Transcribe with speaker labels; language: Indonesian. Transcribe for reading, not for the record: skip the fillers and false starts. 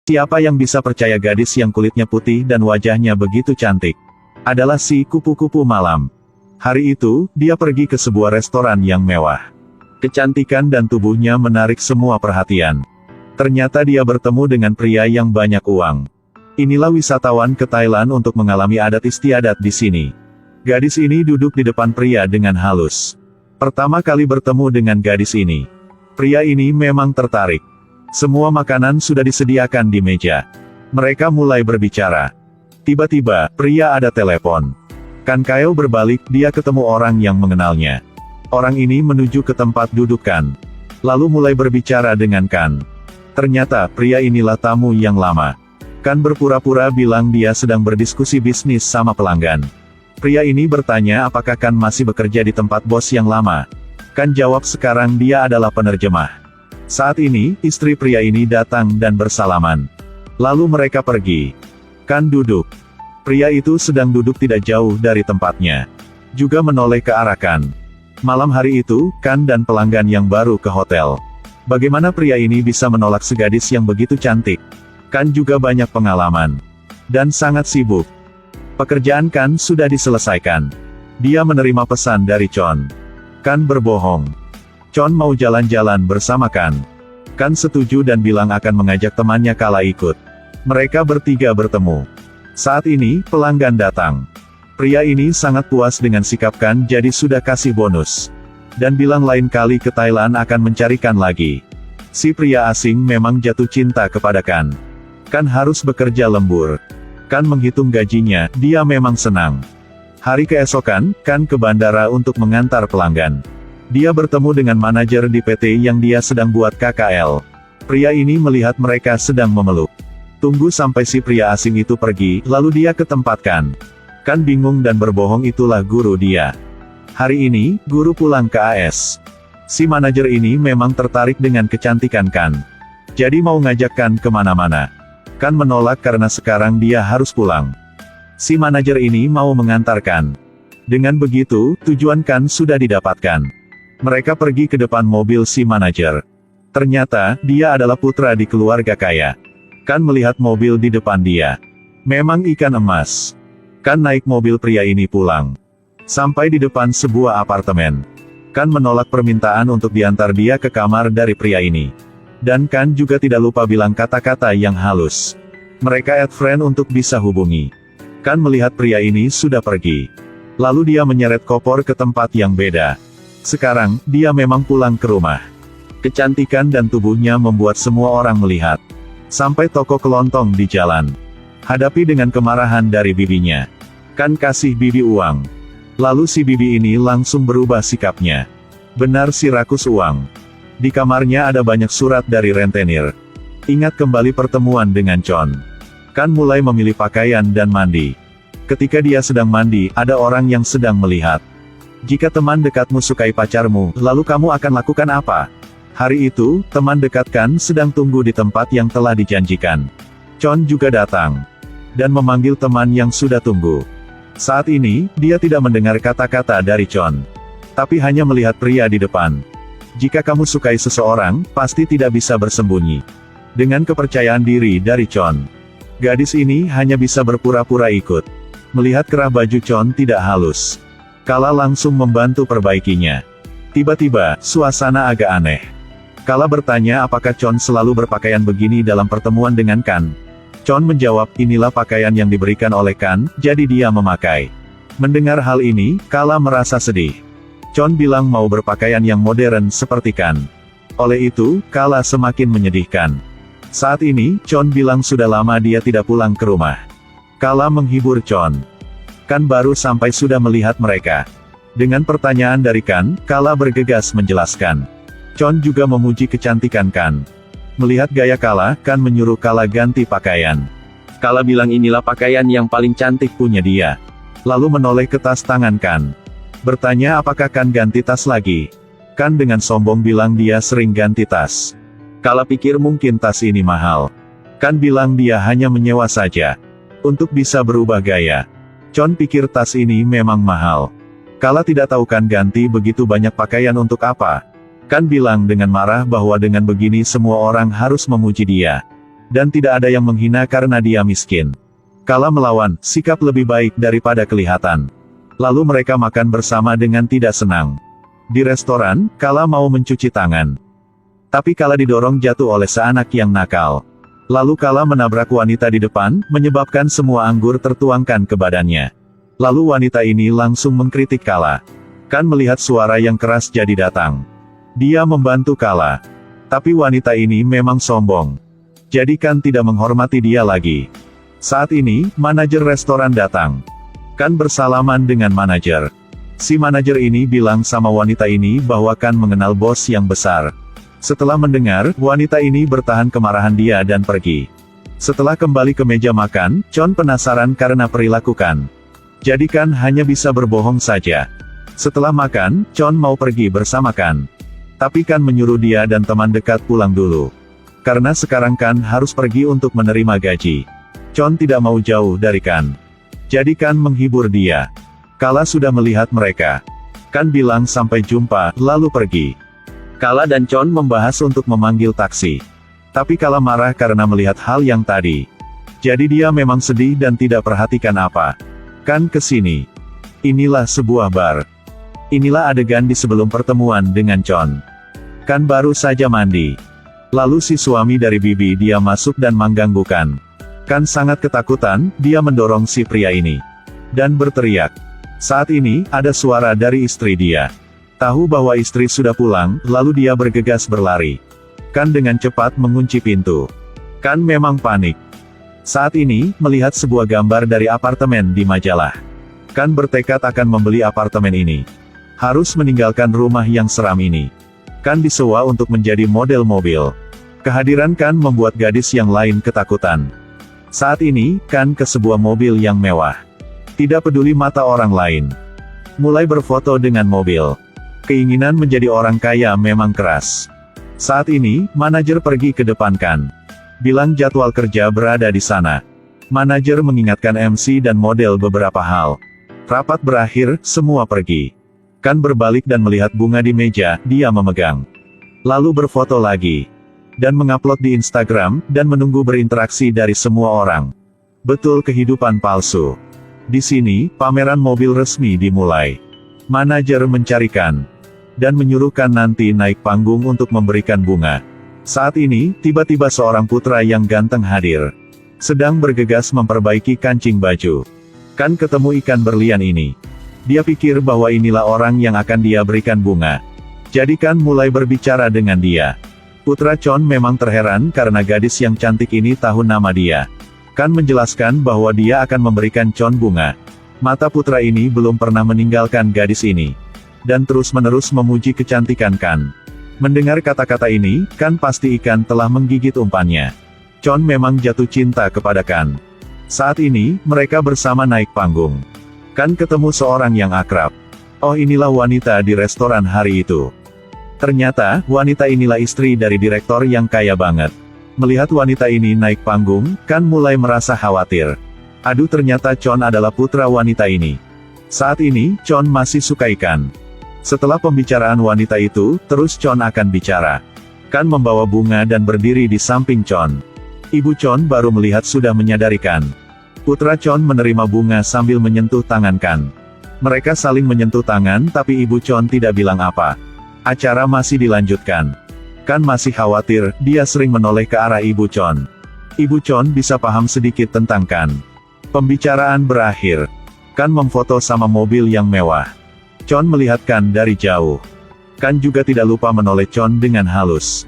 Speaker 1: Siapa yang bisa percaya gadis yang kulitnya putih dan wajahnya begitu cantik? Adalah si kupu-kupu malam. Hari itu, dia pergi ke sebuah restoran yang mewah. Kecantikan dan tubuhnya menarik semua perhatian. Ternyata dia bertemu dengan pria yang banyak uang. Inilah wisatawan ke Thailand untuk mengalami adat istiadat di sini. Gadis ini duduk di depan pria dengan halus. Pertama kali bertemu dengan gadis ini, pria ini memang tertarik. Semua makanan sudah disediakan di meja. Mereka mulai berbicara. Tiba-tiba, pria ada telepon. Kan Kaeo berbalik, dia ketemu orang yang mengenalnya. Orang ini menuju ke tempat duduk Kan. Lalu mulai berbicara dengan Kan. Ternyata, pria inilah tamu yang lama. Kan berpura-pura bilang dia sedang berdiskusi bisnis sama pelanggan. Pria ini bertanya apakah Kan masih bekerja di tempat bos yang lama. Kan jawab sekarang dia adalah penerjemah. Saat ini, istri pria ini datang dan bersalaman. Lalu mereka pergi. Kan duduk. Pria itu sedang duduk tidak jauh dari tempatnya. Juga menoleh ke arah Kan. Malam hari itu, Kan dan pelanggan yang baru ke hotel. Bagaimana pria ini bisa menolak segadis yang begitu cantik? Kan juga banyak pengalaman. Dan sangat sibuk. Pekerjaan Kan sudah diselesaikan. Dia menerima pesan dari Chon. Kan berbohong. Chon mau jalan-jalan bersama Kan. Kan setuju dan bilang akan mengajak temannya Kala ikut. Mereka bertiga bertemu. Saat ini, pelanggan datang. Pria ini sangat puas dengan sikap Kan jadi sudah kasih bonus. Dan bilang lain kali ke Thailand akan mencarikan lagi. Si pria asing memang jatuh cinta kepada Kan. Kan harus bekerja lembur. Kan menghitung gajinya, dia memang senang. Hari keesokan, Kan ke bandara untuk mengantar pelanggan. Dia bertemu dengan manajer di PT yang dia sedang buat KKL. Pria ini melihat mereka sedang memeluk. Tunggu sampai si pria asing itu pergi, lalu dia ke tempat Kan. Kan bingung dan berbohong itulah guru dia. Hari ini, guru pulang ke AS. Si manajer ini memang tertarik dengan kecantikan Kan. Jadi mau ngajak Kan kemana-mana. Kan menolak karena sekarang dia harus pulang. Si manajer ini mau mengantarkan. Dengan begitu, tujuan Kan sudah didapatkan. Mereka pergi ke depan mobil si manajer. Ternyata, dia adalah putra di keluarga kaya. Kan melihat mobil di depan dia. Memang ikan emas. Kan naik mobil pria ini pulang. Sampai di depan sebuah apartemen. Kan menolak permintaan untuk diantar dia ke kamar dari pria ini. Dan Kan juga tidak lupa bilang kata-kata yang halus. Mereka add friend untuk bisa hubungi. Kan melihat pria ini sudah pergi. Lalu dia menyeret koper ke tempat yang beda. Sekarang, dia memang pulang ke rumah. Kecantikan dan tubuhnya membuat semua orang melihat. Sampai toko kelontong di jalan. Hadapi dengan kemarahan dari bibinya. Kan kasih bibi uang. Lalu si bibi ini langsung berubah sikapnya. Benar si rakus uang. Di kamarnya ada banyak surat dari rentenir. Ingat kembali pertemuan dengan Chon. Kan mulai memilih pakaian dan mandi. Ketika dia sedang mandi, ada orang yang sedang melihat. Jika teman dekatmu sukai pacarmu, lalu kamu akan lakukan apa? Hari itu, teman dekat Kan sedang tunggu di tempat yang telah dijanjikan. Chon juga datang. Dan memanggil teman yang sudah tunggu. Saat ini, dia tidak mendengar kata-kata dari Chon. Tapi hanya melihat pria di depan. Jika kamu sukai seseorang, pasti tidak bisa bersembunyi. Dengan kepercayaan diri dari Chon. Gadis ini hanya bisa berpura-pura ikut. Melihat kerah baju Chon tidak halus. Kala langsung membantu perbaikinya. Tiba-tiba, suasana agak aneh. Kala bertanya apakah Chon selalu berpakaian begini dalam pertemuan dengan Kan. Chon menjawab, inilah pakaian yang diberikan oleh Kan, jadi dia memakai. Mendengar hal ini, Kala merasa sedih. Chon bilang mau berpakaian yang modern seperti Kan. Oleh itu, Kala semakin menyedihkan. Saat ini, Chon bilang sudah lama dia tidak pulang ke rumah. Kala menghibur Chon. Kan baru sampai sudah melihat mereka. Dengan pertanyaan dari Kan, Kala bergegas menjelaskan. Chon juga memuji kecantikan Kan. Melihat gaya Kala, Kan menyuruh Kala ganti pakaian. Kala bilang inilah pakaian yang paling cantik punya dia. Lalu menoleh ke tas tangan Kan. Bertanya apakah Kan ganti tas lagi. Kan dengan sombong bilang dia sering ganti tas. Kala pikir mungkin tas ini mahal. Kan bilang dia hanya menyewa saja. Untuk bisa berubah gaya. Chon pikir tas ini memang mahal. Kala tidak tahu Kan ganti begitu banyak pakaian untuk apa. Kan bilang dengan marah bahwa dengan begini semua orang harus memuji dia. Dan tidak ada yang menghina karena dia miskin. Kala melawan, sikap lebih baik daripada kelihatan. Lalu mereka makan bersama dengan tidak senang. Di restoran, Kala mau mencuci tangan. Tapi Kala didorong jatuh oleh seanak yang nakal. Lalu Kala menabrak wanita di depan, menyebabkan semua anggur tertuangkan ke badannya. Lalu wanita ini langsung mengkritik Kala. Kan melihat suara yang keras jadi datang. Dia membantu Kala. Tapi wanita ini memang sombong. Jadi Kan tidak menghormati dia lagi. Saat ini, manajer restoran datang. Kan bersalaman dengan manajer. Si manajer ini bilang sama wanita ini bahwa Kan mengenal bos yang besar. Setelah mendengar, wanita ini bertahan kemarahan dia dan pergi. Setelah kembali ke meja makan, Chon penasaran karena perilaku Kan. Jadi Kan hanya bisa berbohong saja. Setelah makan, Chon mau pergi bersama Kan. Tapi Kan menyuruh dia dan teman dekat pulang dulu. Karena sekarang Kan harus pergi untuk menerima gaji. Chon tidak mau jauh dari Kan. Jadi Kan menghibur dia. Kala sudah melihat mereka. Kan bilang sampai jumpa, lalu pergi. Kala dan Chon membahas untuk memanggil taksi. Tapi Kala marah karena melihat hal yang tadi. Jadi dia memang sedih dan tidak perhatikan apa. Kan kesini. Inilah sebuah bar. Inilah adegan di sebelum pertemuan dengan Chon. Kan baru saja mandi. Lalu si suami dari bibi dia masuk dan mengganggu Kan. Kan sangat ketakutan, dia mendorong si pria ini. Dan berteriak. Saat ini, ada suara dari istri dia. Tahu bahwa istri sudah pulang, lalu dia bergegas berlari. Kan dengan cepat mengunci pintu. Kan memang panik. Saat ini, melihat sebuah gambar dari apartemen di majalah. Kan bertekad akan membeli apartemen ini. Harus meninggalkan rumah yang seram ini. Kan disewa untuk menjadi model mobil. Kehadiran Kan membuat gadis yang lain ketakutan. Saat ini, Kan ke sebuah mobil yang mewah. Tidak peduli mata orang lain. Mulai berfoto dengan mobil. Keinginan menjadi orang kaya memang keras. Saat ini, manajer pergi ke depan Kan. Bilang jadwal kerja berada di sana. Manajer mengingatkan MC dan model beberapa hal. Rapat berakhir, semua pergi. Kan berbalik dan melihat bunga di meja, dia memegang. Lalu berfoto lagi. Dan mengupload di Instagram, dan menunggu berinteraksi dari semua orang. Betul kehidupan palsu. Di sini, pameran mobil resmi dimulai. Manajer mencarikan. Dan menyuruhkan nanti naik panggung untuk memberikan bunga. Saat ini, tiba-tiba seorang putra yang ganteng hadir. Sedang bergegas memperbaiki kancing baju. Kan ketemu ikan berlian ini. Dia pikir bahwa inilah orang yang akan dia berikan bunga. Jadi Kan mulai berbicara dengan dia. Putra Chon memang terheran karena gadis yang cantik ini tahu nama dia. Kan menjelaskan bahwa dia akan memberikan Chon bunga. Mata putra ini belum pernah meninggalkan gadis ini. Dan terus-menerus memuji kecantikan Kan. Mendengar kata-kata ini, Kan pasti ikan telah menggigit umpannya. Chon memang jatuh cinta kepada Kan. Saat ini, mereka bersama naik panggung. Kan ketemu seorang yang akrab. Oh, inilah wanita di restoran hari itu. Ternyata, wanita inilah istri dari direktur yang kaya banget. Melihat wanita ini naik panggung, Kan mulai merasa khawatir. Aduh, ternyata Chon adalah putra wanita ini. Saat ini, Chon masih suka ikan. Setelah pembicaraan wanita itu, terus Chon akan bicara. Kan membawa bunga dan berdiri di samping Chon. Ibu Chon baru melihat sudah menyadari Kan. Putra Chon menerima bunga sambil menyentuh tangan Kan. Mereka saling menyentuh tangan tapi Ibu Chon tidak bilang apa. Acara masih dilanjutkan. Kan masih khawatir, dia sering menoleh ke arah Ibu Chon. Ibu Chon bisa paham sedikit tentang Kan. Pembicaraan berakhir. Kan memfoto sama mobil yang mewah. Chon melihat Kan dari jauh. Kan juga tidak lupa menoleh Chon dengan halus.